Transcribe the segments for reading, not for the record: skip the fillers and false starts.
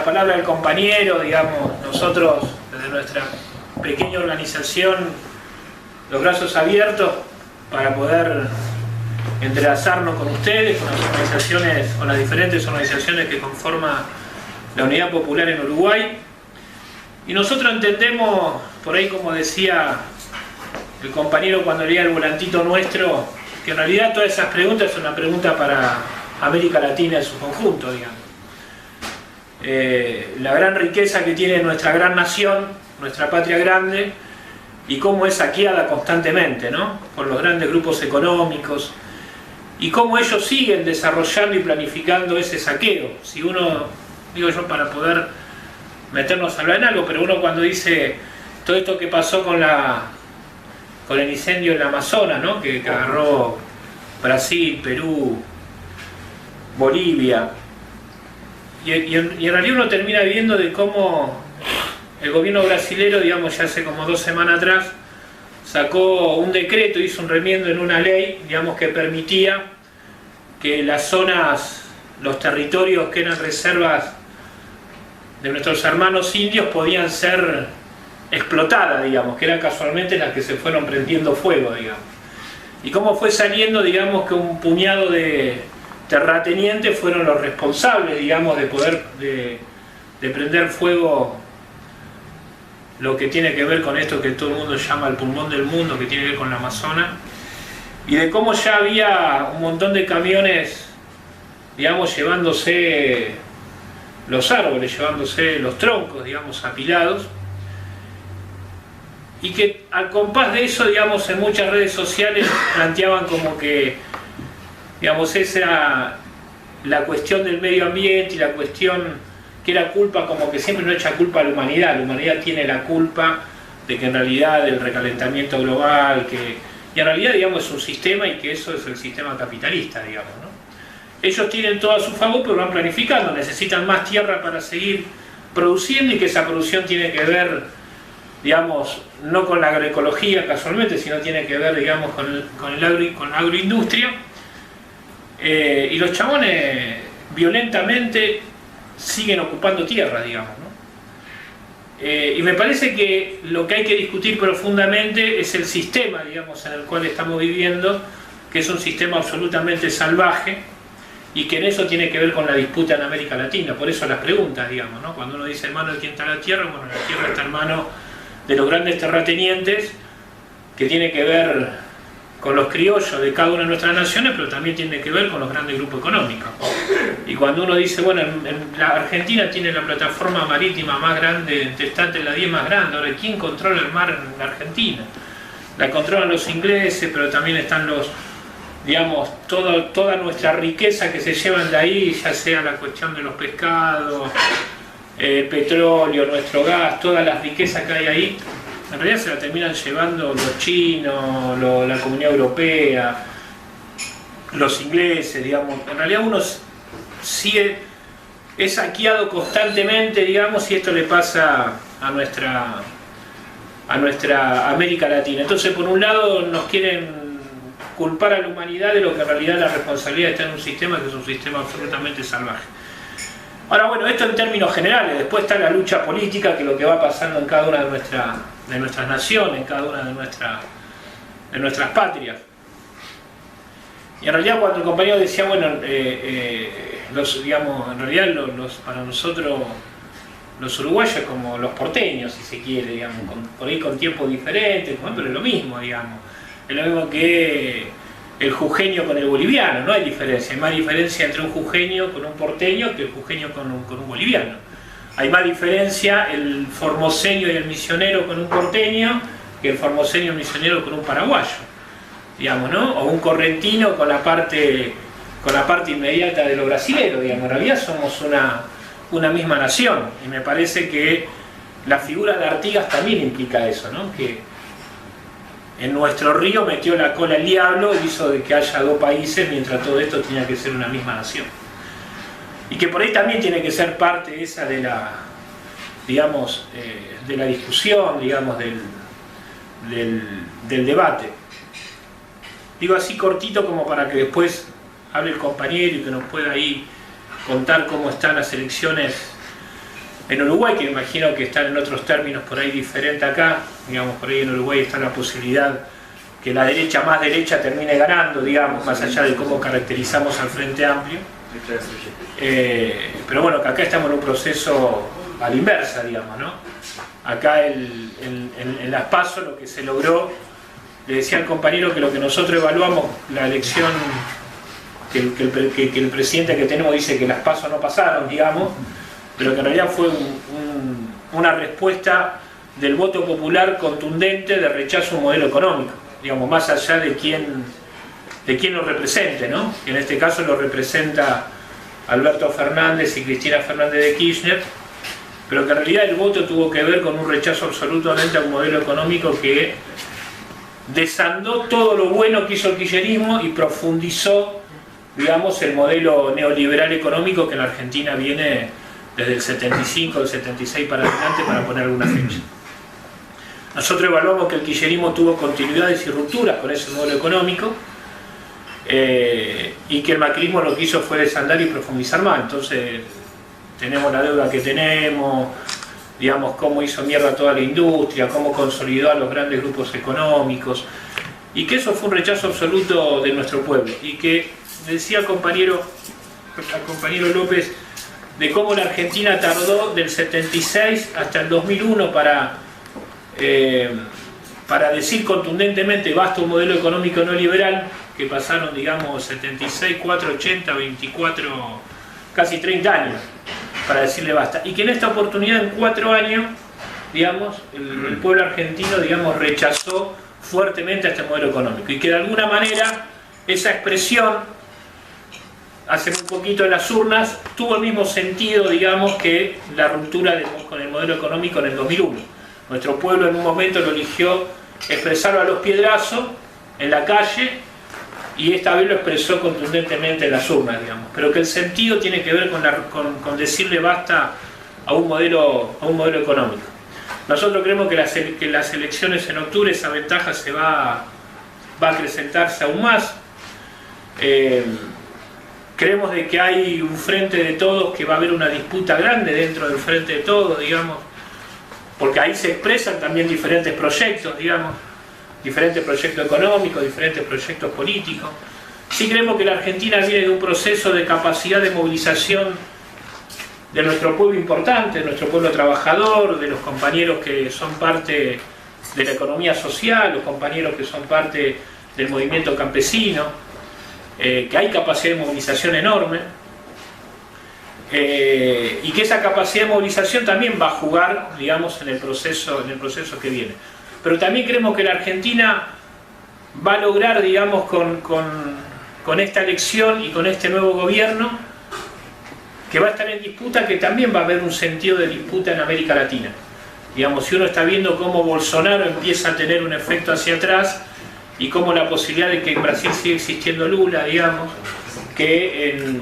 la palabra del compañero, digamos, nosotros desde nuestra pequeña organización, los brazos abiertos para poder entrelazarnos con ustedes, con las organizaciones, con las diferentes organizaciones que conforman la Unidad Popular en Uruguay. Y nosotros entendemos, por ahí como decía el compañero cuando leía el volantito nuestro, que en realidad todas esas preguntas son una pregunta para América Latina en su conjunto, digamos. La gran riqueza que tiene nuestra gran nación, nuestra patria grande, y cómo es saqueada constantemente, ¿no?, por los grandes grupos económicos, y cómo ellos siguen desarrollando y planificando ese saqueo. Si uno, digo yo, para poder meternos a hablar en algo, pero uno cuando dice todo esto que pasó con el incendio en la Amazonas, ¿no?, que agarró Brasil, Perú, Bolivia, y en realidad uno termina viendo de cómo el gobierno brasilero, digamos, ya hace como 2 semanas atrás, sacó un decreto, hizo un remiendo en una ley, digamos, que permitía que las zonas, los territorios que eran reservas de nuestros hermanos indios podían ser explotadas, digamos, que eran casualmente las que se fueron prendiendo fuego, digamos. Y cómo fue saliendo, digamos, que un puñado de terratenientes fueron los responsables, digamos, de poder de prender fuego lo que tiene que ver con esto que todo el mundo llama el pulmón del mundo, que tiene que ver con la Amazonas, y de cómo ya había un montón de camiones, digamos, llevándose los árboles, llevándose los troncos, digamos, apilados, y que al compás de eso, digamos, en muchas redes sociales planteaban como que, digamos, esa era la cuestión del medio ambiente y la cuestión que era culpa, como que siempre no echa culpa a la humanidad tiene la culpa de que en realidad el recalentamiento global, y en realidad, digamos, es un sistema, y que eso es el sistema capitalista, digamos, ¿no? Ellos tienen todo a su favor, pero van planificando, necesitan más tierra para seguir produciendo, y que esa producción tiene que ver, digamos, no con la agroecología casualmente, sino tiene que ver, digamos, con la agroindustria, y los chabones violentamente siguen ocupando tierra, digamos, ¿no? Y me parece que lo que hay que discutir profundamente es el sistema, digamos, en el cual estamos viviendo, que es un sistema absolutamente salvaje, y que en eso tiene que ver con la disputa en América Latina. Por eso las preguntas, digamos, ¿no? Cuando uno dice en mano de quién está la tierra, bueno, la tierra está en mano de los grandes terratenientes, que tiene que ver con los criollos de cada una de nuestras naciones, pero también tiene que ver con los grandes grupos económicos. Y cuando uno dice, bueno, la Argentina tiene la plataforma marítima más grande, está entre las 10 más grandes, ahora, ¿quién controla el mar en la Argentina? La controlan los ingleses, pero también están los, digamos, toda nuestra riqueza que se llevan de ahí, ya sea la cuestión de los pescados, el petróleo, nuestro gas, todas las riquezas que hay ahí, en realidad se la terminan llevando los chinos, la Comunidad Europea, los ingleses, digamos. En realidad uno es saqueado constantemente, digamos, y esto le pasa a nuestra América Latina. Entonces, por un lado, nos quieren culpar a la humanidad de lo que en realidad la responsabilidad está en un sistema que es un sistema absolutamente salvaje. Ahora, bueno, esto en términos generales. Después está la lucha política, que es lo que va pasando en cada una de nuestras naciones, en cada una de nuestras patrias. Y en realidad, cuando el compañero decía, bueno, digamos, en realidad para nosotros los uruguayos como los porteños, si se quiere, digamos, por ahí con tiempos diferentes, pero es lo mismo, digamos. Es lo mismo que el jujeño con el boliviano, no hay diferencia. Hay más diferencia entre un jujeño con un porteño que el jujeño con un boliviano. Hay más diferencia el formoseño y el misionero con un porteño que el formoseño y el misionero con un paraguayo, digamos, ¿no? O un correntino con la parte inmediata de lo brasilero, digamos. En realidad somos una misma nación, y me parece que la figura de Artigas también implica eso, ¿no? Que en nuestro río metió la cola el diablo y hizo de que haya 2 países, mientras todo esto tenía que ser una misma nación. Y que por ahí también tiene que ser parte esa de la, digamos, de la discusión, digamos, del debate. Digo así cortito como para que después hable el compañero y que nos pueda ahí contar cómo están las elecciones en Uruguay, que imagino que están en otros términos por ahí diferente acá, digamos, por ahí en Uruguay está la posibilidad que la derecha más derecha termine ganando, digamos, más allá de cómo caracterizamos al Frente Amplio. Pero bueno, que acá estamos en un proceso a la inversa, digamos, ¿no? Acá en las PASO lo que se logró, le decía al compañero que lo que nosotros evaluamos, la elección, que el presidente que tenemos dice que las PASO no pasaron, digamos, pero que en realidad fue una respuesta del voto popular contundente de rechazo a un modelo económico, digamos, más allá de quién lo represente, ¿no? Que en este caso lo representa Alberto Fernández y Cristina Fernández de Kirchner, pero que en realidad el voto tuvo que ver con un rechazo absolutamente a un modelo económico que desandó todo lo bueno que hizo el kirchnerismo y profundizó, digamos, el modelo neoliberal económico que en la Argentina viene desde el 75, el 76 para adelante, para poner alguna fecha. Nosotros evaluamos que el kirchnerismo tuvo continuidades y rupturas con ese modelo económico, y que el macrismo lo que hizo fue desandar y profundizar más. Entonces tenemos la deuda que tenemos, digamos, cómo hizo mierda toda la industria, cómo consolidó a los grandes grupos económicos, y que eso fue un rechazo absoluto de nuestro pueblo. Y que decía al compañero López de cómo la Argentina tardó del 76 hasta el 2001 para decir contundentemente basta un modelo económico no liberal, que pasaron, digamos, 76, 4, 80, 24, casi 30 años para decirle basta, y que en esta oportunidad, en 4 años, digamos, el pueblo argentino, digamos, rechazó fuertemente a este modelo económico, y que de alguna manera esa expresión hace muy poquito en las urnas tuvo el mismo sentido, digamos, que la ruptura con el modelo económico en el 2001. Nuestro pueblo en un momento lo eligió expresarlo a los piedrazos en la calle, y esta vez lo expresó contundentemente en las urnas, digamos, pero que el sentido tiene que ver con decirle basta a un modelo económico. Nosotros creemos que las elecciones en octubre esa ventaja se va a acrecentarse aún más. Creemos de que hay un frente de todos, que va a haber una disputa grande dentro del frente de todos, digamos, porque ahí se expresan también diferentes proyectos, digamos, diferentes proyectos económicos, diferentes proyectos políticos. Sí creemos que la Argentina viene de un proceso de capacidad de movilización de nuestro pueblo importante, de nuestro pueblo trabajador, de los compañeros que son parte de la economía social, los compañeros que son parte del movimiento campesino, que hay capacidad de movilización enorme, y que esa capacidad de movilización también va a jugar, digamos, en el proceso que viene. Pero también creemos que la Argentina va a lograr, digamos, con esta elección y con este nuevo gobierno, que va a estar en disputa, que también va a haber un sentido de disputa en América Latina. Digamos, si uno está viendo cómo Bolsonaro empieza a tener un efecto hacia atrás, y cómo la posibilidad de que en Brasil siga existiendo Lula, digamos, que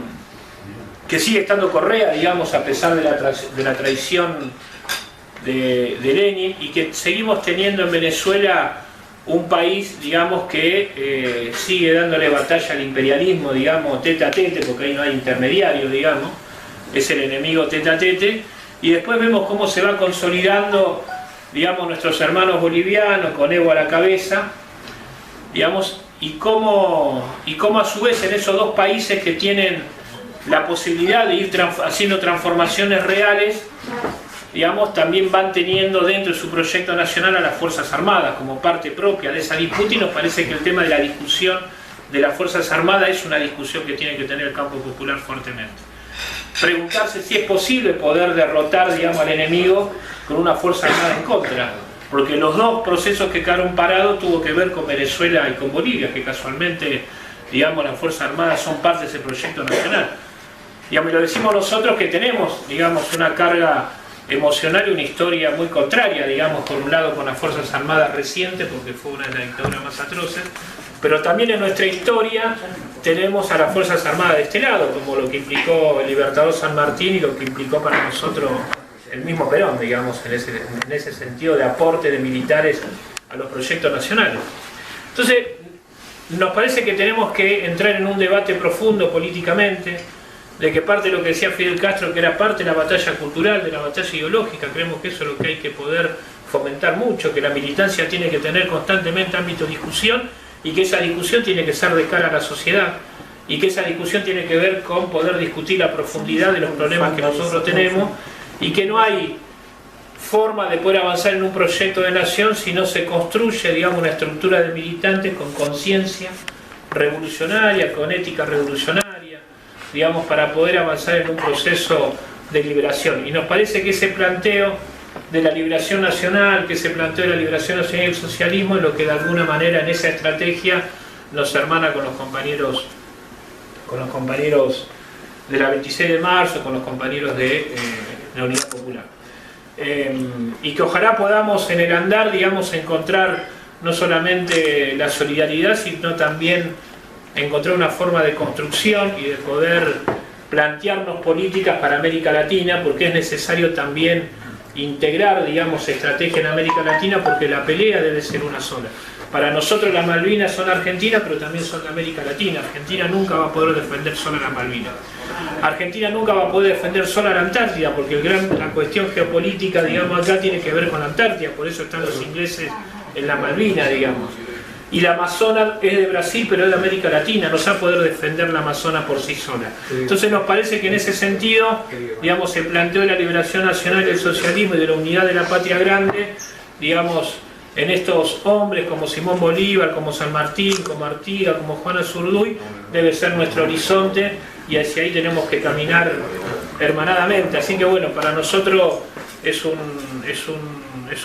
sigue estando Correa, digamos, a pesar de la traición de Lenin, y que seguimos teniendo en Venezuela un país, digamos, que sigue dándole batalla al imperialismo, digamos, tete a tete, porque ahí no hay intermediario, digamos, es el enemigo tete a tete, y después vemos cómo se va consolidando, digamos, nuestros hermanos bolivianos, con Evo a la cabeza, digamos, y cómo a su vez en esos dos países que tienen la posibilidad de ir haciendo transformaciones reales, digamos, también van teniendo dentro de su proyecto nacional a las Fuerzas Armadas como parte propia de esa disputa, y nos parece que el tema de la discusión de las Fuerzas Armadas es una discusión que tiene que tener el campo popular fuertemente. Preguntarse si es posible poder derrotar, digamos, al enemigo con una Fuerza Armada en contra, porque los dos procesos que quedaron parados tuvo que ver con Venezuela y con Bolivia, que casualmente, digamos, las Fuerzas Armadas son parte de ese proyecto nacional. Digamos, y lo decimos nosotros que tenemos, digamos, una carga emocional y una historia muy contraria, digamos, por un lado con las Fuerzas Armadas recientes, porque fue una de las dictaduras más atroces, pero también en nuestra historia tenemos a las Fuerzas Armadas de este lado, como lo que implicó el Libertador San Martín y lo que implicó para nosotros el mismo Perón, digamos, en ese sentido de aporte de militares a los proyectos nacionales. Entonces, nos parece que tenemos que entrar en un debate profundo políticamente, de que parte de lo que decía Fidel Castro, que era parte de la batalla cultural, de la batalla ideológica. Creemos que eso es lo que hay que poder fomentar mucho, que la militancia tiene que tener constantemente ámbito de discusión y que esa discusión tiene que ser de cara a la sociedad y que esa discusión tiene que ver con poder discutir la profundidad de los problemas que nosotros tenemos y que no hay forma de poder avanzar en un proyecto de nación si no se construye, digamos, una estructura de militantes con conciencia revolucionaria, con ética revolucionaria, digamos, para poder avanzar en un proceso de liberación. Y nos parece que ese planteo de la liberación nacional, que ese planteo de la liberación nacional y el socialismo es lo que de alguna manera en esa estrategia nos hermana con los compañeros de la 26 de marzo, con los compañeros de la Unidad Popular. Y que ojalá podamos en el andar, digamos, encontrar no solamente la solidaridad, sino también encontrar una forma de construcción y de poder plantearnos políticas para América Latina, porque es necesario también integrar, digamos, estrategia en América Latina, porque la pelea debe ser una sola. Para nosotros las Malvinas son argentinas, pero también son de América Latina. Argentina nunca va a poder defender sola las Malvinas. Argentina nunca va a poder defender sola la Antártida, porque la cuestión geopolítica, digamos, acá tiene que ver con la Antártida, por eso están los ingleses en la Malvina, digamos. Y la Amazonas es de Brasil, pero es de América Latina, no se va a poder defender la Amazonas por sí sola. Entonces nos parece que en ese sentido, digamos, el planteo de la liberación nacional del socialismo y de la unidad de la patria grande, digamos, en estos hombres como Simón Bolívar, como San Martín, como Artigas, como Juana Zurduy, debe ser nuestro horizonte y hacia ahí tenemos que caminar hermanadamente. Así que bueno, para nosotros es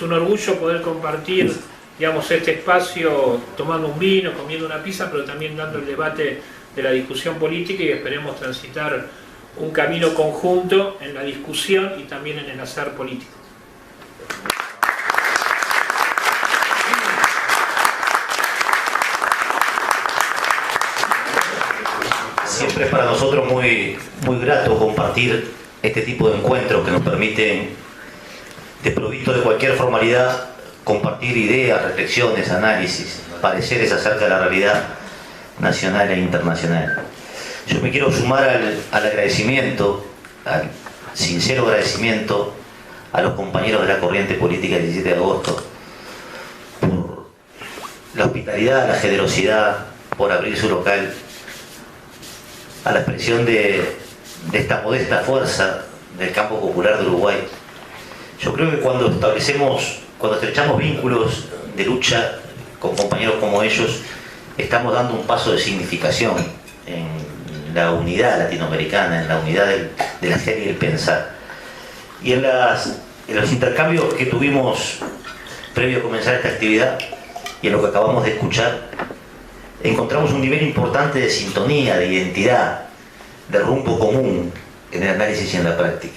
un orgullo poder compartir, digamos, este espacio tomando un vino, comiendo una pizza, pero también dando el debate de la discusión política y esperemos transitar un camino conjunto en la discusión y también en el hacer político. Siempre es para nosotros muy grato compartir este tipo de encuentros que nos permiten, desprovisto de cualquier formalidad, compartir ideas, reflexiones, análisis, pareceres acerca de la realidad nacional e internacional. Yo me quiero sumar al agradecimiento, al sincero agradecimiento a los compañeros de la corriente política del 17 de agosto por la hospitalidad, la generosidad, por abrir su local, a la expresión de esta modesta fuerza del campo popular de Uruguay. Yo creo que cuando estrechamos vínculos de lucha con compañeros como ellos, estamos dando un paso de significación en la unidad latinoamericana, en la unidad del hacer y el pensar. Y en los intercambios que tuvimos previo a comenzar esta actividad y en lo que acabamos de escuchar, encontramos un nivel importante de sintonía, de identidad, de rumbo común en el análisis y en la práctica.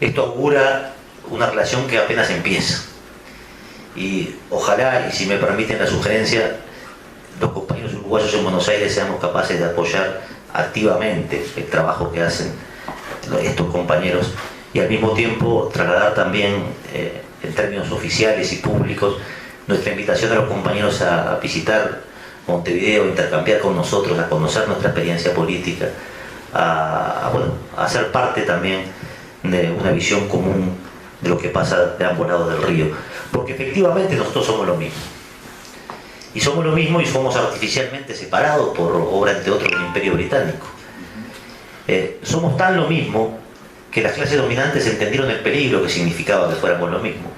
Esto augura una relación que apenas empieza. Y ojalá, y si me permiten la sugerencia, los compañeros uruguayos en Buenos Aires seamos capaces de apoyar activamente el trabajo que hacen estos compañeros y al mismo tiempo trasladar también en términos oficiales y públicos nuestra invitación a los compañeros a visitar Montevideo, a intercambiar con nosotros, a conocer nuestra experiencia política, a ser parte también de una visión común de lo que pasa de ambos lados del río, porque efectivamente nosotros somos lo mismo. Y somos lo mismo y somos artificialmente separados por obra, entre otros, del Imperio Británico. Somos tan lo mismo que las clases dominantes entendieron el peligro que significaba que fuéramos lo mismo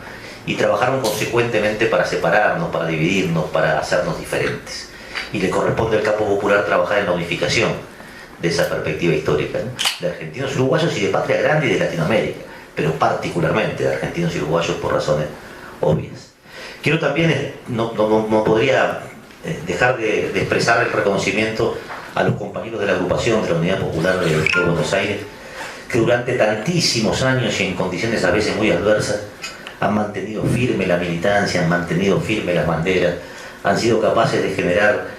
y trabajaron consecuentemente para separarnos, para dividirnos, para hacernos diferentes. Y le corresponde al campo popular trabajar en la unificación de esa perspectiva histórica, ¿no? De argentinos y uruguayos y de patria grande y de Latinoamérica, pero particularmente de argentinos y uruguayos por razones obvias. Quiero también, no podría dejar de expresar el reconocimiento a los compañeros de la agrupación de la Unidad Popular de Buenos Aires, que durante tantísimos años y en condiciones a veces muy adversas han mantenido firme la militancia, han mantenido firme las banderas, han sido capaces de generar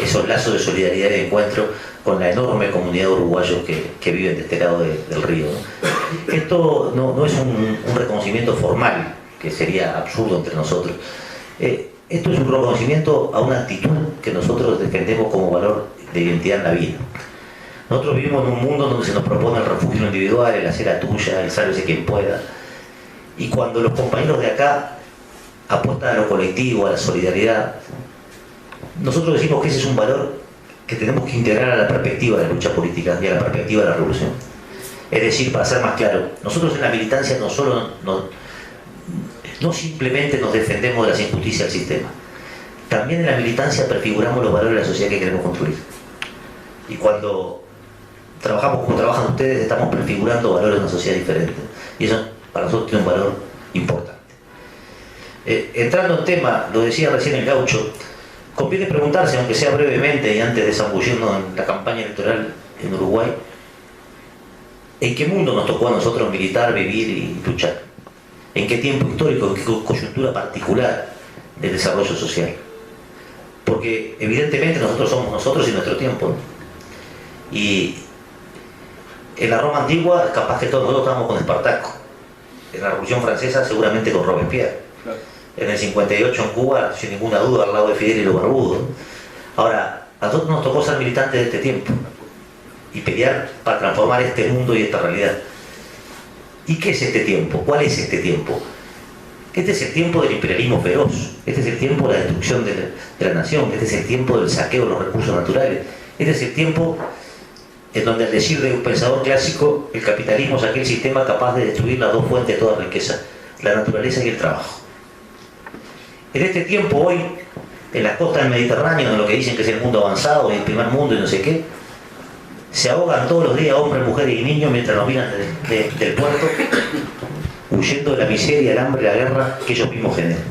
esos lazos de solidaridad y de encuentro con la enorme comunidad de uruguayos que viven de este lado del río, ¿no? Esto no es un reconocimiento formal, que sería absurdo entre nosotros. Esto es un reconocimiento a una actitud que nosotros defendemos como valor de identidad en la vida. Nosotros vivimos en un mundo donde se nos propone el refugio individual, el hacer la tuya, el sálvese quien pueda. Y cuando los compañeros de acá apuestan a lo colectivo, a la solidaridad, nosotros decimos que ese es un valor que tenemos que integrar a la perspectiva de la lucha política y a la perspectiva de la revolución. Es decir, para ser más claro, nosotros en la militancia no simplemente nos defendemos de las injusticias del sistema, también en la militancia prefiguramos los valores de la sociedad que queremos construir. Y cuando trabajamos como trabajan ustedes, estamos prefigurando valores de una sociedad diferente. Y eso para nosotros tiene un valor importante. Entrando en tema, lo decía recién el Gaucho, conviene preguntarse, aunque sea brevemente y antes de zambullirnos en la campaña electoral en Uruguay, ¿en qué mundo nos tocó a nosotros militar, vivir y luchar? ¿En qué tiempo histórico, en qué coyuntura particular del desarrollo social? Porque evidentemente nosotros somos nosotros y nuestro tiempo, ¿no? Y en la Roma antigua, capaz que todos nosotros estábamos con Espartaco. En la Revolución Francesa, seguramente con Robespierre. Claro. En el 58 en Cuba, sin ninguna duda, al lado de Fidel y los barbudos. Ahora, a nosotros nos tocó ser militantes de este tiempo y pelear para transformar este mundo y esta realidad. ¿Y qué es este tiempo? ¿Cuál es este tiempo? Este es el tiempo del imperialismo feroz. Este es el tiempo de la destrucción de la nación. Este es el tiempo del saqueo de los recursos naturales. Este es el tiempo en donde, al decir de un pensador clásico, el capitalismo es aquel sistema capaz de destruir las dos fuentes de toda riqueza, la naturaleza y el trabajo. En este tiempo hoy, en las costas del Mediterráneo, en lo que dicen que es el mundo avanzado, el primer mundo y no sé qué, se ahogan todos los días hombres, mujeres y niños mientras nos miran del puerto, huyendo de la miseria, el hambre y la guerra que ellos mismos generan.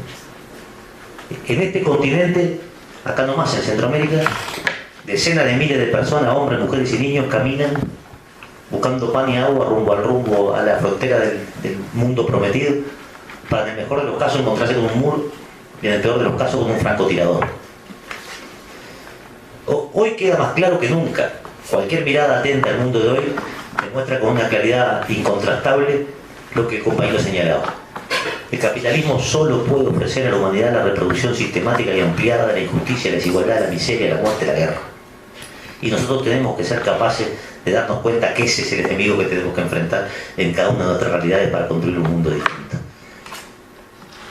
En este continente, acá nomás en Centroamérica, decenas de miles de personas, hombres, mujeres y niños, caminan buscando pan y agua rumbo a la frontera del mundo prometido, para en el mejor de los casos encontrarse con un muro y en el peor de los casos con un francotirador. Hoy queda más claro que nunca. Cualquier mirada atenta al mundo de hoy demuestra con una claridad incontrastable lo que el compañero señalaba. El capitalismo solo puede ofrecer a la humanidad la reproducción sistemática y ampliada de la injusticia, la desigualdad, la miseria, la muerte, la guerra. Y nosotros tenemos que ser capaces de darnos cuenta que ese es el enemigo que tenemos que enfrentar en cada una de nuestras realidades para construir un mundo distinto.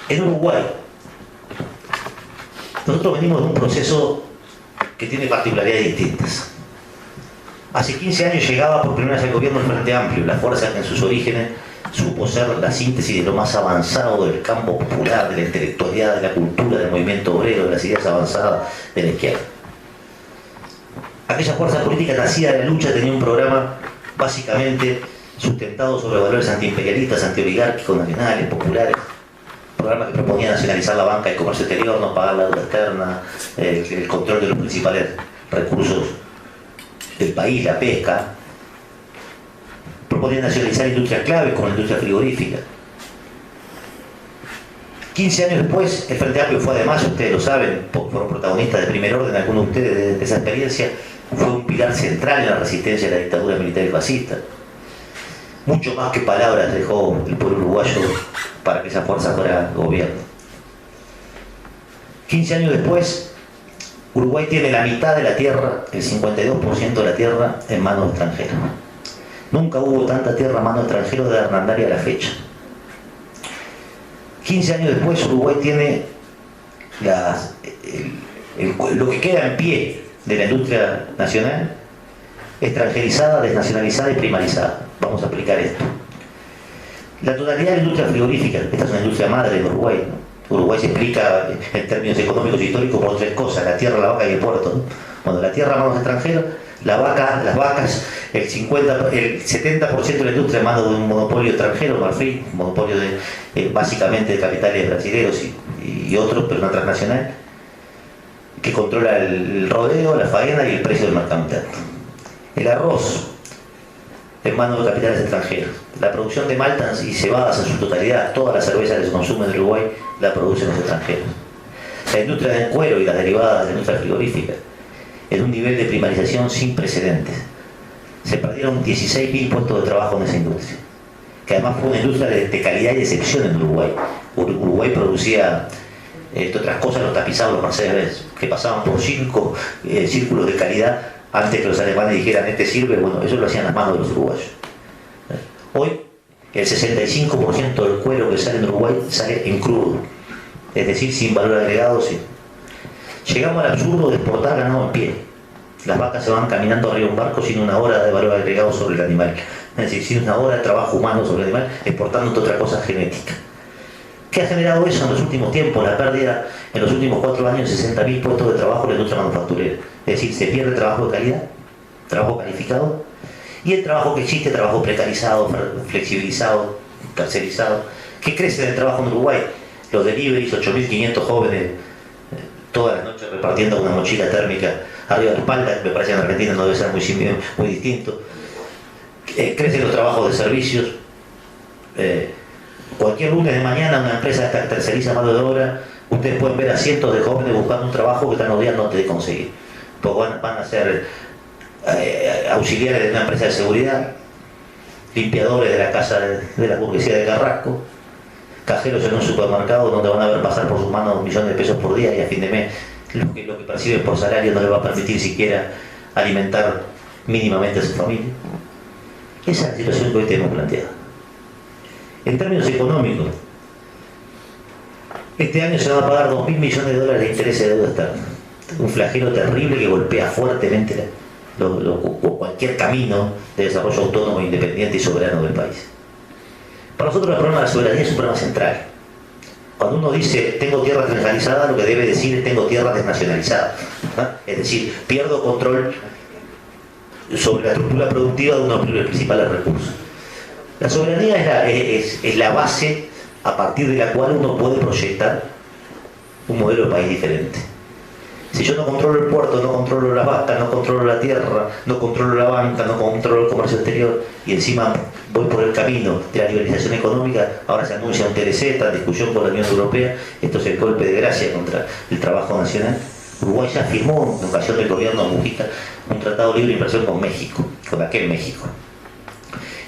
En Uruguay, nosotros venimos de un proceso que tiene particularidades distintas. Hace 15 años llegaba por primera vez al gobierno el Frente Amplio, la fuerza que en sus orígenes supo ser la síntesis de lo más avanzado del campo popular, de la intelectualidad, de la cultura, del movimiento obrero, de las ideas avanzadas de la izquierda. Aquella fuerza política nacida de la lucha tenía un programa básicamente sustentado sobre valores antiimperialistas, antioligárquicos, nacionales, populares. Programa que proponía nacionalizar la banca y el comercio exterior, no pagar la deuda externa, el control de los principales recursos del país, la pesca. Proponía nacionalizar industrias claves como la industria frigorífica. 15 años después, el Frente Amplio fue, además, ustedes lo saben, fueron protagonistas de primer orden, algunos de ustedes de esa experiencia, fue un pilar central en la resistencia a la dictadura militar y fascista. Mucho más que palabras dejó el pueblo uruguayo para que esa fuerza fuera gobierno. 15 años después, Uruguay tiene la mitad de la tierra, el 52% de la tierra, en manos extranjeras. Nunca hubo tanta tierra en manos extranjeras de Hernandaria a la fecha. 15 años después, Uruguay tiene lo que queda en pie de la industria nacional, extranjerizada, desnacionalizada y primarizada. Vamos a aplicar esto. La totalidad de la industria frigorífica, esta es una industria madre de Uruguay, ¿no? Uruguay se explica en términos económicos y históricos por tres cosas: la tierra, la vaca y el puerto, ¿no? Cuando la tierra a manos extranjeras, las vacas, el 70% de la industria en manos de un monopolio extranjero, Marfil, un monopolio básicamente de capitales brasileños y otros, pero una transnacional, que controla el rodeo, la faena y el precio del mercado. El arroz en manos de capitales extranjeros. La producción de maltas y cebadas en su totalidad, toda la cerveza que se consume en Uruguay, la producen los extranjeros. La industria del cuero y las derivadas de la industria frigorífica, en un nivel de primarización sin precedentes. Se perdieron 16.000 puestos de trabajo en esa industria, que además fue una industria de calidad y de excepción en Uruguay. Uruguay producía, entre otras cosas, los tapizados, los Mercedes-Benz, que pasaban por 5 círculos de calidad antes que los alemanes dijeran este sirve. Bueno, eso lo hacían las manos de los uruguayos. Hoy el 65% del cuero que sale en Uruguay sale en crudo, es decir, sin valor agregado. Sí. Llegamos al absurdo de exportar ganado en pie. Las vacas se van caminando arriba de un barco sin una hora de valor agregado sobre el animal, es decir, sin una hora de trabajo humano sobre el animal, exportando otra cosa genética. ¿Qué ha generado eso en los últimos tiempos? La pérdida en los últimos 4 años de 60.000 puestos de trabajo en la industria manufacturera. Es decir, se pierde trabajo de calidad, trabajo calificado, y el trabajo que existe, trabajo precarizado, flexibilizado, tercerizado, que crece en el trabajo en Uruguay. Los deliveries, 8.500 jóvenes, todas las noches repartiendo una mochila térmica arriba de la espalda, me parece que en Argentina no debe ser muy distinto. Crecen los trabajos de servicios. Cualquier lunes de mañana una empresa terceriza mano de obra, ustedes pueden ver a cientos de jóvenes buscando un trabajo que están odiando antes de conseguir. Pues van a ser auxiliares de una empresa de seguridad, limpiadores de la casa de la burguesía de Carrasco, cajeros en un supermercado donde van a ver pasar por sus manos 1 millón de pesos por día y a fin de mes lo que perciben por salario no les va a permitir siquiera alimentar mínimamente a su familia. Esa es la situación que hoy tenemos planteada. En términos económicos, este año se van a pagar 2.000 millones de dólares de intereses de deuda externa. Un flagelo terrible que golpea fuertemente cualquier camino de desarrollo autónomo, independiente y soberano del país. Para nosotros el problema de la soberanía es un problema central. Cuando uno dice tengo tierra nacionalizada, lo que debe decir es tengo tierra desnacionalizada. Es decir, pierdo control sobre la estructura productiva de uno de los principales recursos. La soberanía es la base a partir de la cual uno puede proyectar un modelo de país diferente. Si yo no controlo el puerto, no controlo las vacas, no controlo la tierra, no controlo la banca, no controlo el comercio exterior y encima voy por el camino de la liberalización económica, ahora se anuncia un TLC, está en discusión con la Unión Europea, esto es el golpe de gracia contra el trabajo nacional. Uruguay ya firmó en ocasión del gobierno de Mujica un tratado de libre inversión con México, con aquel México.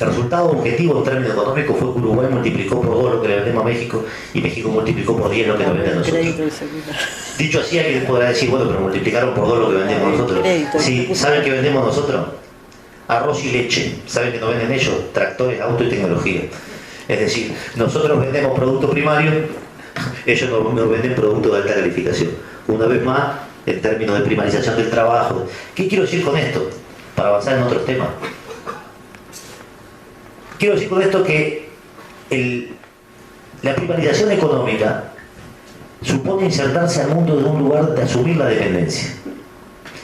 El resultado objetivo en términos económicos fue que Uruguay multiplicó por 2 lo que le vendemos a México y México multiplicó por 10 lo que nos vende a nosotros. Dicho así, alguien podrá decir, bueno, pero multiplicaron por 2 lo que vendemos nosotros. Sí, ¿saben qué vendemos nosotros? Arroz y leche. ¿Saben qué nos venden ellos? Tractores, auto y tecnología. Es decir, nosotros vendemos producto primario, ellos nos venden producto de alta calificación. Una vez más, en términos de primarización del trabajo. ¿Qué quiero decir con esto? Para avanzar en otros temas. Quiero decir con esto que la privatización económica supone insertarse al mundo de un lugar de asumir la dependencia.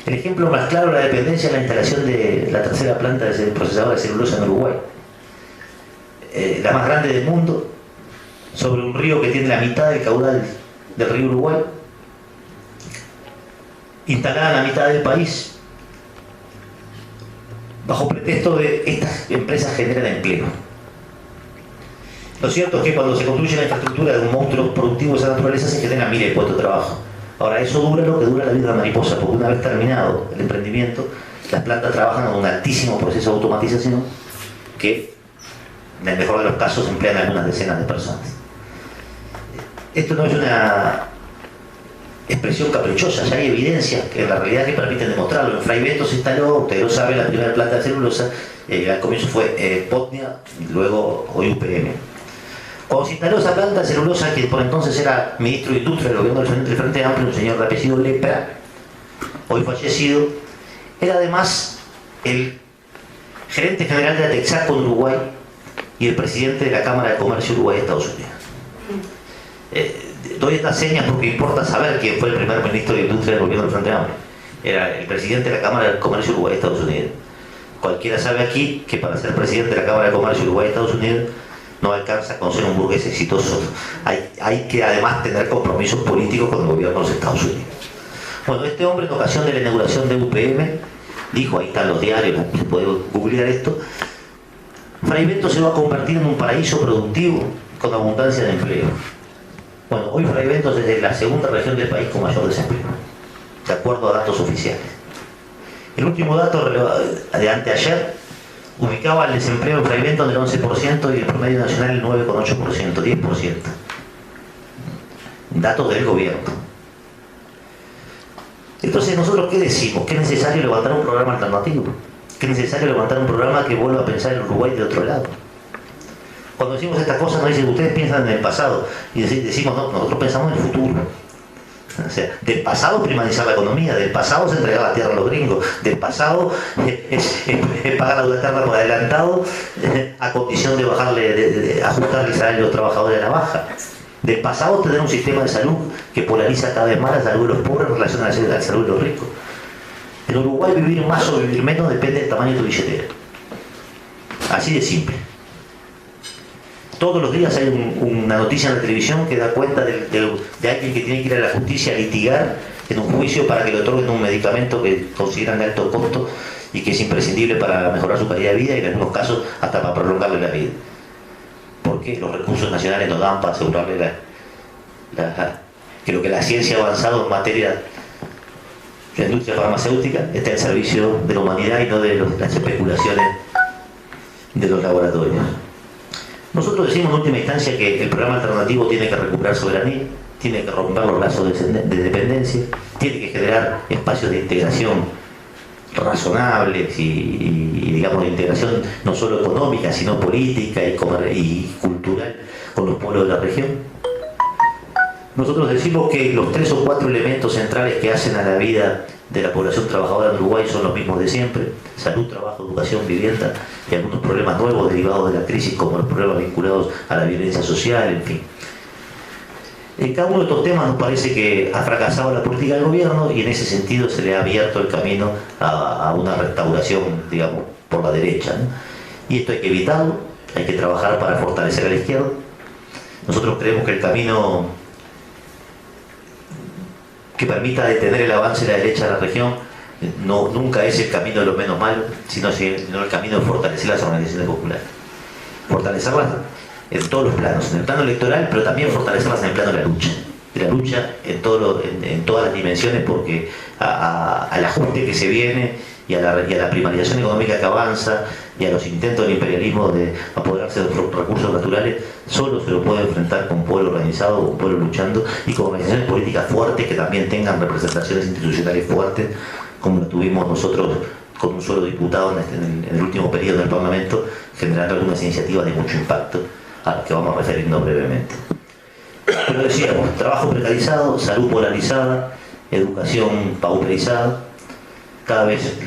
El ejemplo más claro de la dependencia es la instalación de la tercera planta de procesadora de celulosa en Uruguay. La más grande del mundo, sobre un río que tiene la mitad del caudal del río Uruguay, instalada en la mitad del país, bajo pretexto de estas empresas generan empleo. Lo cierto es que cuando se construye la infraestructura de un monstruo productivo de esa naturaleza se generan miles de puestos de trabajo. Ahora, eso dura lo que dura la vida de la mariposa, porque una vez terminado el emprendimiento, las plantas trabajan en un altísimo proceso de automatización que, en el mejor de los casos, emplean algunas decenas de personas. Esto no es una expresión caprichosa, ya hay evidencias que en la realidad que permiten demostrarlo. En Fray Beto se instaló, ustedes lo saben, la primera planta de celulosa, al comienzo fue Potnia, luego hoy UPM. Cuando se instaló esa planta de celulosa, que por entonces era ministro de Industria del gobierno del Frente Amplio, un señor de apellido Lepra, hoy fallecido, era además el gerente general de Atexaco en Uruguay y el presidente de la Cámara de Comercio Uruguay-Estados Unidos. Doy estas señas porque importa saber quién fue el primer ministro de Industria del gobierno del Frente Amplio. Era el presidente de la Cámara de Comercio Uruguay-Estados Unidos. Cualquiera sabe aquí que para ser presidente de la Cámara de Comercio Uruguay-Estados Unidos no alcanza con ser un burgués exitoso. Hay que además tener compromisos políticos con el gobierno de los Estados Unidos. Bueno, este hombre en ocasión de la inauguración de UPM dijo, ahí están los diarios, se puede googlear esto, Fray Beto se va a convertir en un paraíso productivo con abundancia de empleo. Bueno, hoy Fray Beto es la segunda región del país con mayor desempleo, de acuerdo a datos oficiales. El último dato de anteayer ubicaba el desempleo en Fray Beto en el 11% y el promedio nacional el 9,8%, 10%. Datos del gobierno. Entonces, ¿nosotros qué decimos? Que es necesario levantar un programa alternativo, que es necesario levantar un programa que vuelva a pensar en Uruguay de otro lado. Cuando decimos estas cosas nos dicen, ustedes piensan en el pasado, y decimos, no, nosotros pensamos en el futuro. O sea, del pasado primatizar la economía, del pasado es entregar la tierra a los gringos, del pasado es pagar la deuda externa por adelantado a condición de bajarle, de ajustar el salario de los trabajadores a la baja. Del pasado tener un sistema de salud que polariza cada vez más la salud de los pobres en relación a la salud de los ricos. En Uruguay vivir más o vivir menos depende del tamaño de tu billetera. Así de simple. Todos los días hay una noticia en la televisión que da cuenta de alguien que tiene que ir a la justicia a litigar en un juicio para que le otorguen un medicamento que consideran de alto costo y que es imprescindible para mejorar su calidad de vida y en algunos casos hasta para prolongarle la vida. Porque los recursos nacionales no dan para asegurarle que lo que la ciencia ha avanzado en materia de la industria farmacéutica esté al servicio de la humanidad y no de las especulaciones de los laboratorios. Nosotros decimos en última instancia que el programa alternativo tiene que recuperar soberanía, tiene que romper los lazos de dependencia, tiene que generar espacios de integración razonables y digamos de integración no solo económica sino política y cultural con los pueblos de la región. Nosotros decimos que los 3 o 4 elementos centrales que hacen a la vida de la población trabajadora en Uruguay son los mismos de siempre: salud, trabajo, educación, vivienda y algunos problemas nuevos derivados de la crisis como los problemas vinculados a la violencia social, en fin. En cada uno de estos temas nos parece que ha fracasado la política del gobierno y en ese sentido se le ha abierto el camino a una restauración, digamos, por la derecha, ¿no? Y esto hay que evitarlo, hay que trabajar para fortalecer a la izquierda. Nosotros creemos que el camino que permita detener el avance de la derecha de la región nunca es el camino de lo menos malo, sino el camino de fortalecer las organizaciones populares. Fortalecerlas en todos los planos, en el plano electoral, pero también fortalecerlas en el plano de la lucha en todas las dimensiones, porque al ajuste que se viene y a la primarización económica que avanza y a los intentos del imperialismo de apoderarse de los recursos naturales, solo se lo puede enfrentar con un pueblo organizado, con un pueblo luchando y con organizaciones políticas fuertes que también tengan representaciones institucionales fuertes, como lo tuvimos nosotros con un solo diputado en el último periodo del Parlamento, generando algunas iniciativas de mucho impacto a las que vamos a referirnos brevemente. Pero decíamos, trabajo precarizado, salud polarizada, educación pauperizada, cada vez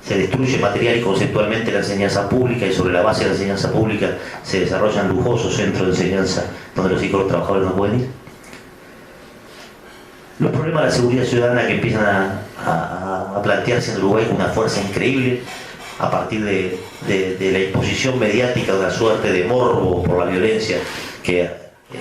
se destruye material y conceptualmente la enseñanza pública y sobre la base de la enseñanza pública se desarrollan lujosos centros de enseñanza donde los hijos de los trabajadores no pueden ir. Los problemas de la seguridad ciudadana que empiezan a plantearse en Uruguay con una fuerza increíble a partir de la imposición mediática de una suerte de morbo por la violencia que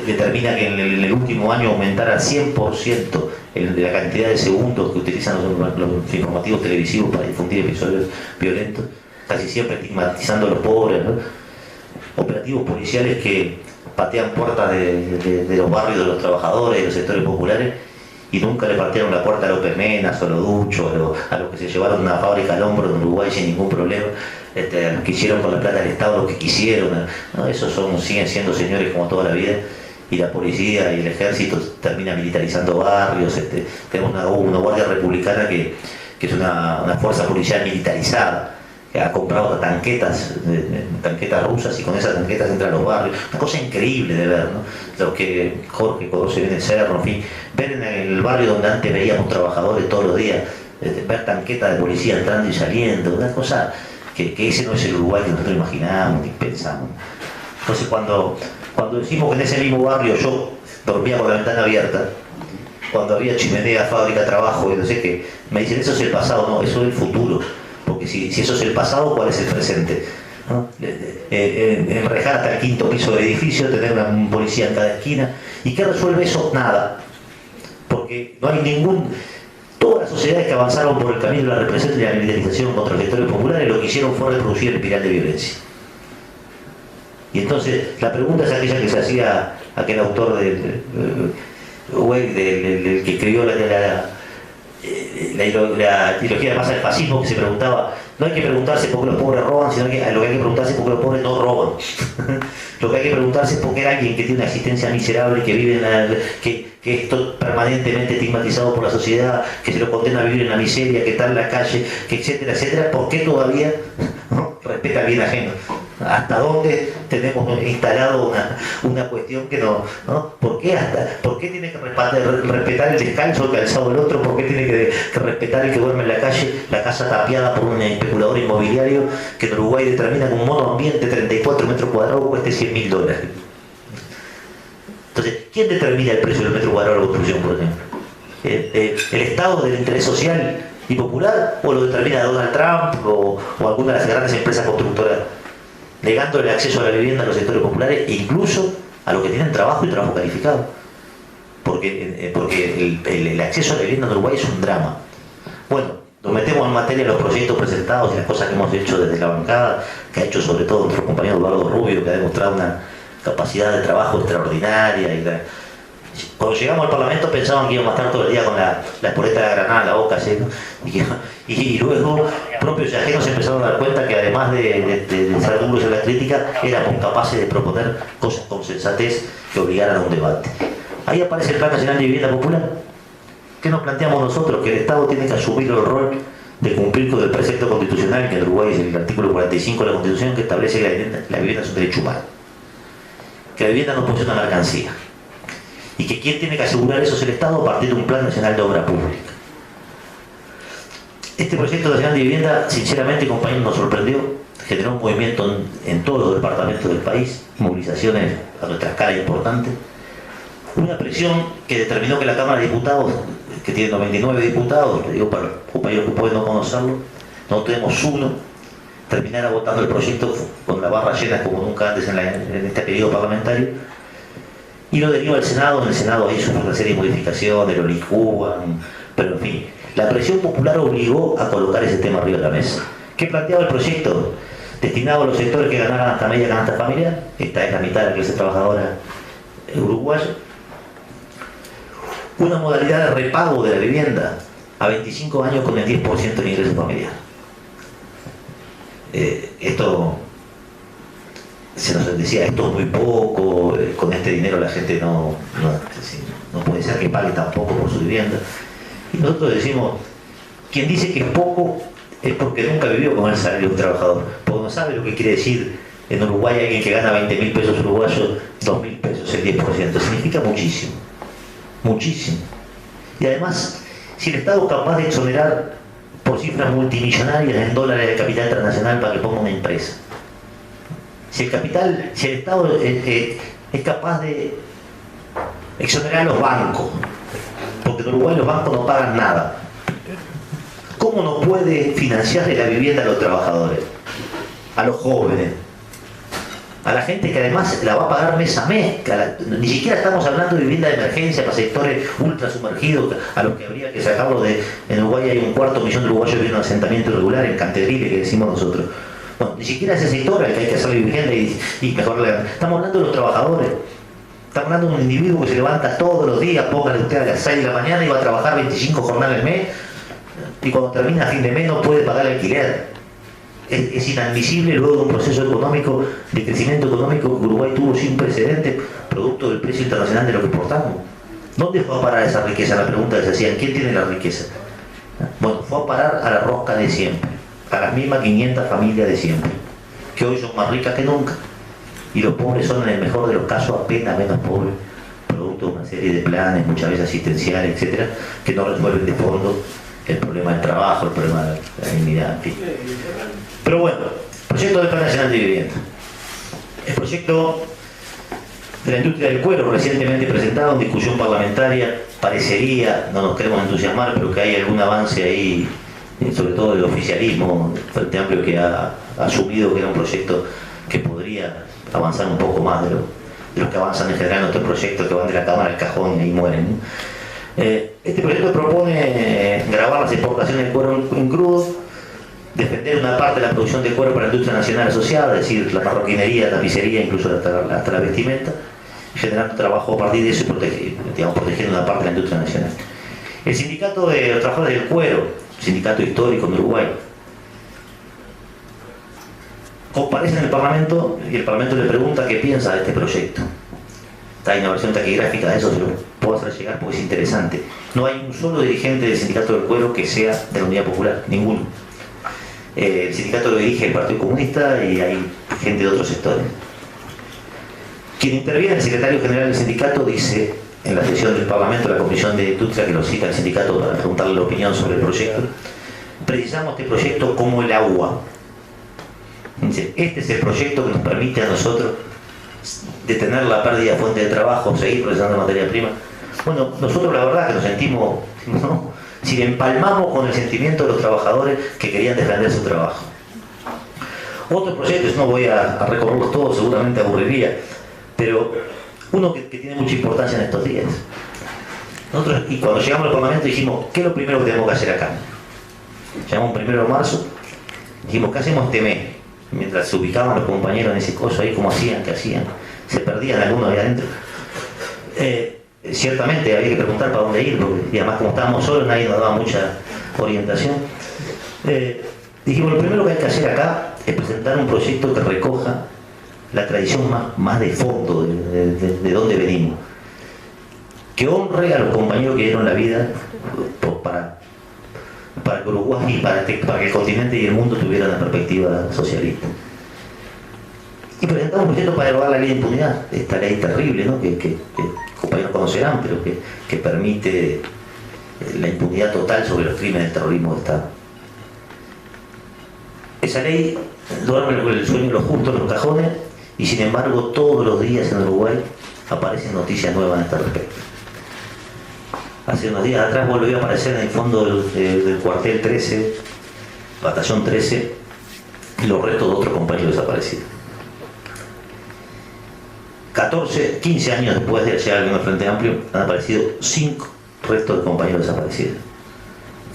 determina que en el último año aumentara 100% la cantidad de segundos que utilizan los informativos televisivos para difundir episodios violentos, casi siempre estigmatizando a los pobres, ¿no? Operativos policiales que patean puertas de los barrios de los trabajadores, de los sectores populares, y nunca le patearon la puerta a los Pemenas o a los Duchos, a los que se llevaron una fábrica al hombro en Uruguay sin ningún problema, a los que hicieron con la plata del Estado lo que quisieron, ¿no? Esos siguen siendo señores como toda la vida, y la policía y el ejército termina militarizando barrios. Tenemos una guardia republicana que es una fuerza policial militarizada, que ha comprado tanquetas rusas y con esas tanquetas entra a los barrios. Una cosa increíble de ver, ¿no? Lo que Jorge conoce bien el Cerro, en fin, ver en el barrio donde antes veíamos trabajadores todos los días, ver tanquetas de policía entrando y saliendo, una cosa que ese no es el Uruguay que nosotros imaginamos ni pensamos. Entonces cuando decimos que en ese mismo barrio yo dormía con la ventana abierta, cuando había chimenea, fábrica, trabajo y no sé qué, me dicen eso es el pasado. No, eso es el futuro, porque si eso es el pasado, ¿cuál es el presente? ¿No? Enrejar hasta el 5.º piso del edificio, tener un policía en cada esquina. ¿Y qué resuelve eso? Nada, porque no hay todas las sociedades que avanzaron por el camino de la represión y la militarización contra los sectores populares lo que hicieron fue reproducir el espiral de violencia. Y entonces la pregunta es aquella que se hacía aquel autor del que escribió la ideología de masa del fascismo, que se preguntaba, no hay que preguntarse por qué los pobres roban, sino que lo que hay que preguntarse es por qué los pobres no roban. Lo que hay que preguntarse es por qué alguien que tiene una existencia miserable, que vive que es permanentemente estigmatizado por la sociedad, que se lo condena a vivir en la miseria, que está en la calle, que etcétera, etcétera, ¿por qué todavía no respeta el bien ajeno? ¿Hasta dónde tenemos instalado una cuestión que no? ¿Por qué tiene que respetar el descalzo, el calzado del otro? ¿Por qué tiene que respetar el que duerme en la calle, la casa tapiada por un especulador inmobiliario que en Uruguay determina que un mono ambiente 34 metros cuadrados cueste $100.000? Entonces, ¿quién determina el precio del metro cuadrado de la construcción, por ejemplo? ¿El Estado del interés social y popular o lo determina Donald Trump o alguna de las grandes empresas constructoras, negando el acceso a la vivienda a los sectores populares e incluso a los que tienen trabajo y trabajo calificado? Porque el acceso a la vivienda en Uruguay es un drama. Bueno, nos metemos en materia de los proyectos presentados y las cosas que hemos hecho desde la bancada, que ha hecho sobre todo nuestro compañero Eduardo Rubio, que ha demostrado una capacidad de trabajo extraordinaria. Cuando llegamos al Parlamento pensaban que íbamos a estar todo el día con la espoleta de Granada, la boca así, ¿no? Y luego propios y ajenos se empezaron a dar cuenta que además de ser duros en la crítica, éramos capaces de proponer cosas con sensatez que obligaran a un debate. Ahí aparece el Plan Nacional de Vivienda Popular. ¿Qué nos planteamos nosotros? Que el Estado tiene que asumir el rol de cumplir con el precepto constitucional, que en Uruguay es el artículo 45 de la Constitución, que establece que la vivienda es un derecho humano, que la vivienda no puede ser una mercancía, y que quien tiene que asegurar eso es el Estado a partir de un Plan Nacional de Obra Pública. Este proyecto nacional de vivienda, sinceramente, compañeros, nos sorprendió, generó un movimiento en todos los departamentos del país, movilizaciones a nuestra escala importantes, una presión que determinó que la Cámara de Diputados, que tiene 99 diputados, le digo para los compañeros que pueden no conocerlo, no tenemos uno, terminara votando el proyecto con la barra llena como nunca antes en este periodo parlamentario, y lo deriva al Senado. En el Senado hay una serie de modificaciones, lo licúan, pero en fin, la presión popular obligó a colocar ese tema arriba de la mesa. ¿Qué planteaba el proyecto? Destinado a los sectores que ganaran hasta media canasta familiar, esta es la mitad de la clase trabajadora uruguaya, una modalidad de repago de la vivienda a 25 años con el 10% del ingreso familiar. Esto se nos decía, esto es muy poco, con este dinero la gente no puede ser que pague tan poco por su vivienda. Y nosotros decimos, quien dice que es poco es porque nunca vivió con el salario de un trabajador, porque no sabe lo que quiere decir en Uruguay alguien que gana 20.000 pesos uruguayos, 2.000 pesos, el 10%, significa muchísimo. Muchísimo. Y además, si el Estado es capaz de exonerar por cifras multimillonarias en dólares de capital transnacional para que ponga una empresa, si el Estado es capaz de exonerar a los bancos, porque en Uruguay los bancos no pagan nada, ¿cómo no puede financiarle la vivienda a los trabajadores, a los jóvenes, a la gente que además la va a pagar mes a mes? Ni siquiera estamos hablando de vivienda de emergencia para sectores ultra sumergidos, a los que habría que sacarlo de... En Uruguay hay 250.000 de uruguayos viviendo en asentamiento irregular, en Cantedrile, que decimos nosotros. Bueno, ni siquiera ese sector al que hay que hacerle vivienda y mejorarle. Estamos hablando de los trabajadores. Estamos hablando de un individuo que se levanta todos los días, póngale usted a las 6 de la mañana y va a trabajar 25 jornadas al mes, y cuando termina a fin de mes no puede pagar el alquiler. Es inadmisible luego de un proceso económico, de crecimiento económico que Uruguay tuvo sin precedentes, producto del precio internacional de lo que exportamos. ¿Dónde fue a parar esa riqueza? La pregunta que se hacían, ¿quién tiene la riqueza? Bueno, fue a parar a la rosca de siempre, a las mismas 500 familias de siempre, que hoy son más ricas que nunca, y los pobres son en el mejor de los casos apenas menos pobres, producto de una serie de planes, muchas veces asistenciales, etcétera, que no resuelven de fondo el problema del trabajo, el problema de la dignidad, en fin. Pero bueno, proyecto del Plan Nacional de Vivienda. El proyecto de la industria del cuero, recientemente presentado en discusión parlamentaria, parecería, no nos queremos entusiasmar, pero que hay algún avance ahí, sobre todo del oficialismo, el Frente Amplio, que ha asumido que era un proyecto que podría avanzar un poco más de los que avanzan en general en otros proyectos que van de la Cámara al cajón y ahí mueren, ¿no? Este proyecto propone gravar las exportaciones de cuero en crudo, defender una parte de la producción de cuero para la industria nacional asociada, es decir, la marroquinería, la tapicería, incluso hasta la vestimenta, generando trabajo a partir de eso y protegiendo una parte de la industria nacional. El sindicato de los trabajadores del cuero, sindicato histórico en Uruguay, comparece en el Parlamento y el Parlamento le pregunta qué piensa de este proyecto. hay una versión taquigráfica de eso, se lo puedo hacer llegar porque es interesante. No hay un solo dirigente del Sindicato del Cuero que sea de la Unidad Popular, ninguno. El sindicato lo dirige el Partido Comunista y hay gente de otros sectores. Quien interviene, el secretario general del sindicato, dice en la sesión del Parlamento, la Comisión de Industria, que lo cita el sindicato para preguntarle la opinión sobre el proyecto: precisamos este proyecto como el agua. Dice, este es el proyecto que nos permite a nosotros detener la pérdida de fuente de trabajo, seguir procesando materia prima. Bueno, nosotros la verdad que nos sentimos, ¿no?, si empalmamos con el sentimiento de los trabajadores que querían defender su trabajo. Otros proyectos, no voy a recorrerlos todos, seguramente aburriría, pero uno que tiene mucha importancia en estos días. Nosotros, y cuando llegamos al Parlamento, dijimos, ¿qué es lo primero que tenemos que hacer acá? Llegamos 1 de marzo, dijimos, ¿qué hacemos este mes? Mientras se ubicaban los compañeros en ese coso ahí, ¿cómo hacían? ¿Qué hacían? Se perdían algunos ahí adentro. Ciertamente había que preguntar para dónde ir, porque, y además como estábamos solos, nadie nos daba mucha orientación. Dijimos, lo primero que hay que hacer acá es presentar un proyecto que recoja la tradición más de fondo de dónde venimos, que honre a los compañeros que dieron la vida para que Uruguay y para que el continente y el mundo tuvieran una perspectiva socialista. Y presentamos un proyecto para derogar la ley de impunidad, esta ley terrible, ¿no?, que compañeros conocerán, pero que permite la impunidad total sobre los crímenes del terrorismo de Estado. Esa ley duerme con el sueño de los justos en los cajones, y sin embargo todos los días en Uruguay aparecen noticias nuevas en este respecto. Hace unos días atrás volvió a aparecer en el fondo del cuartel 13, batallón 13, los restos de otros compañeros desaparecidos. 15 años después de llegar al Frente Amplio, han aparecido 5 restos de compañeros desaparecidos.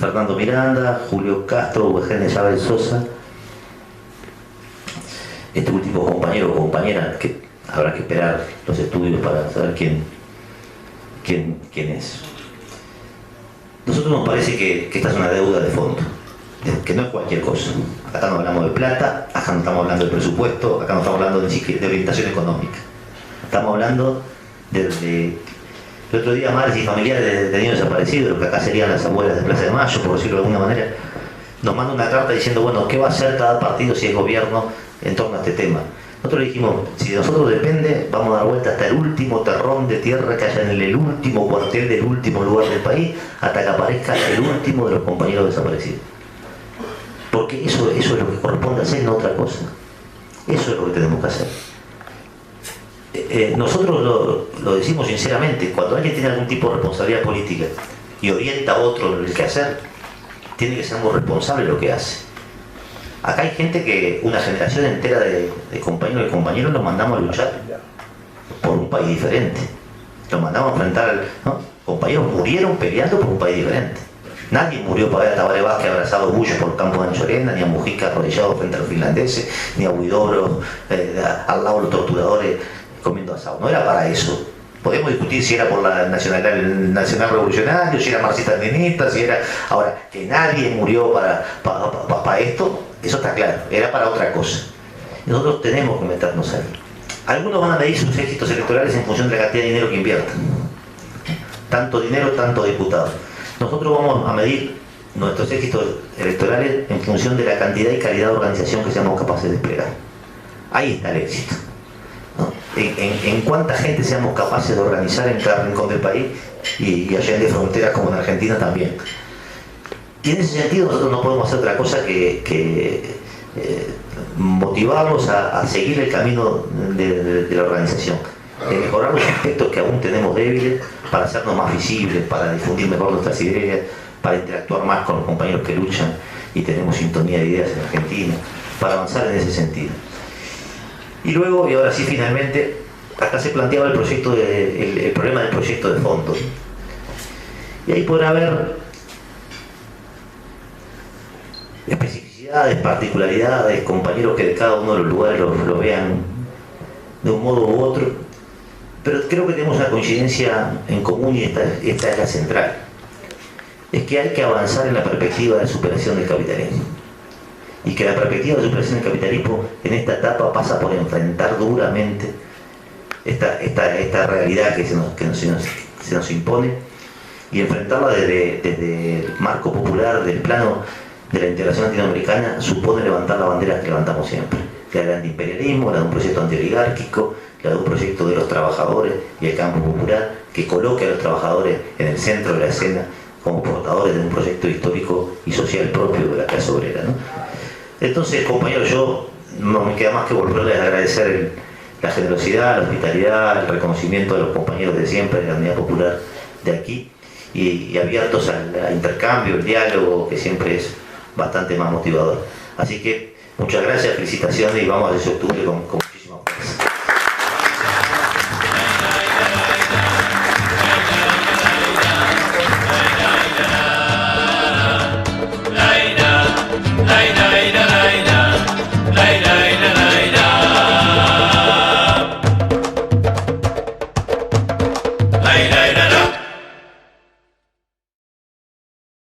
Fernando Miranda, Julio Castro, Eugenia Chávez Sosa. Este último compañero o compañera, que habrá que esperar los estudios para saber quién es. Nosotros nos parece que esta es una deuda de fondo, que no es cualquier cosa. Acá no hablamos de plata, acá no estamos hablando de presupuesto, acá no estamos hablando de orientación económica. Estamos hablando el otro día, madres y familiares de niños desaparecidos, lo que acá serían las abuelas de Plaza de Mayo, por decirlo de alguna manera, nos mandan una carta diciendo, bueno, ¿qué va a hacer cada partido si es gobierno en torno a este tema? Nosotros le dijimos, si de nosotros depende, vamos a dar vuelta hasta el último terrón de tierra que haya en el último cuartel del último lugar del país, hasta que aparezca el último de los compañeros desaparecidos. Porque eso es lo que corresponde hacer, no otra cosa. Eso es lo que tenemos que hacer. Nosotros lo decimos sinceramente, cuando alguien tiene algún tipo de responsabilidad política y orienta a otro en el que hacer, tiene que ser muy responsable de lo que hace. Acá hay gente que, una generación entera de compañeros y compañeros, los mandamos a luchar por un país diferente. Los mandamos a enfrentar, ¿no? Compañeros murieron peleando por un país diferente. Nadie murió para ver a Tabaré Vázquez abrazado a Bullo por el campo de Anchorena, ni a Mujica arrodillado frente a los finlandeses, ni a Huidobro al lado de los torturadores comiendo asado. No era para eso. Podemos discutir si era por la nacional revolucionario, si era marxista-leninista, si era... Ahora, que nadie murió para esto, eso está claro, era para otra cosa. Nosotros tenemos que meternos ahí. Algunos van a medir sus éxitos electorales en función de la cantidad de dinero que inviertan. Tanto dinero, tanto diputados. Nosotros vamos a medir nuestros éxitos electorales en función de la cantidad y calidad de organización que seamos capaces de desplegar. Ahí está el éxito, ¿no? En cuánta gente seamos capaces de organizar en cada rincón del país y allá de fronteras como en Argentina también. Y en ese sentido nosotros no podemos hacer otra cosa que motivarlos a seguir el camino de la organización, de mejorar los aspectos que aún tenemos débiles para hacernos más visibles, para difundir mejor nuestras ideas, para interactuar más con los compañeros que luchan y tenemos sintonía de ideas en Argentina, para avanzar en ese sentido. Y luego, y ahora sí finalmente, acá se planteaba el problema del proyecto de fondo. Y ahí podrá haber especificidades, particularidades, compañeros que de cada uno de los lugares lo vean de un modo u otro, pero creo que tenemos una coincidencia en común y esta es la central. Es que hay que avanzar en la perspectiva de superación del capitalismo. Y que la perspectiva de superación del capitalismo en esta etapa pasa por enfrentar duramente esta realidad que se nos impone y enfrentarla desde el marco popular, del plano de la integración latinoamericana, supone levantar la bandera que levantamos siempre, la del antiimperialismo, la de un proyecto antioligárquico, la de un proyecto de los trabajadores y el campo popular, que coloque a los trabajadores en el centro de la escena como portadores de un proyecto histórico y social propio de la clase obrera, ¿no? Entonces, compañeros, yo no me queda más que volverles a agradecer la generosidad, la hospitalidad, el reconocimiento de los compañeros de siempre, de la Unidad Popular de aquí, y abiertos al intercambio, el diálogo, que siempre es bastante más motivador. Así que muchas gracias, felicitaciones y vamos a ese octubre con muchísima fuerza.